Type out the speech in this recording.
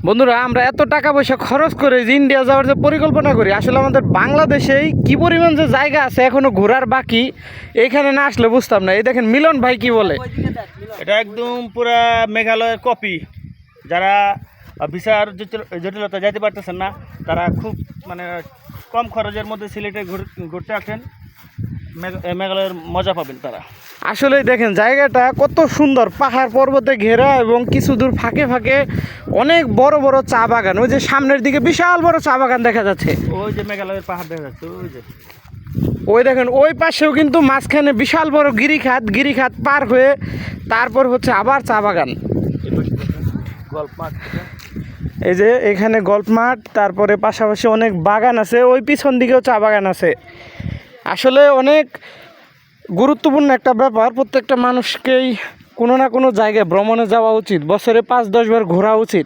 বন্ধুরা আমরা এত টাকা পয়সা খরচ করে যে ইন্ডিয়া যাওয়ার যে পরিকল্পনা করি, আসলে আমাদের বাংলাদেশেই কি পরিমাণ যে জায়গা আছে এখনো ঘোরার বাকি, এখানে না আসলে বুঝতাম না। এই দেখেন মিলন ভাই কি বলে, এটা একদম পুরা মেঘালয়ের কপি। যারা ভিসার জটিলতা যাইতে পারতেছেন না, তারা খুব মানে কম খরচের মধ্যে সিলেটে ঘুরতে আসেন, মেঘালয়ের মজা পাবেন তারা। আসলে দেখেন জায়গাটা কত সুন্দর, পাহাড় পর্বতে ঘেরা এবং কিছু দূর ফাঁকে ফাঁকে অনেক বড় বড় চা বাগান। ওই যে সামনের দিকে বিশাল বড় চা বাগান দেখা যাচ্ছে, ওই যে মেঘালয়ের পাহাড় দেখা যাচ্ছে, ওই যে ওই দেখেন ওই পাশেও কিন্তু মাঝখানে বিশাল বড় গিরিখাত পার হয়ে তারপর হচ্ছে আবার চা বাগান। গল্প মাঠ, এই যে এখানে গল্প মাঠ, তারপরে পাশাপাশি অনেক বাগান আছে, ওই পিছন দিকেও চা বাগান আছে। আসলে অনেক গুরুত্বপূর্ণ একটা ব্যাপার, প্রত্যেকটা মানুষকেই কোনো না কোনো জায়গায় ভ্রমণে যাওয়া উচিত, বছরে 5-10 বার ঘোরা উচিত।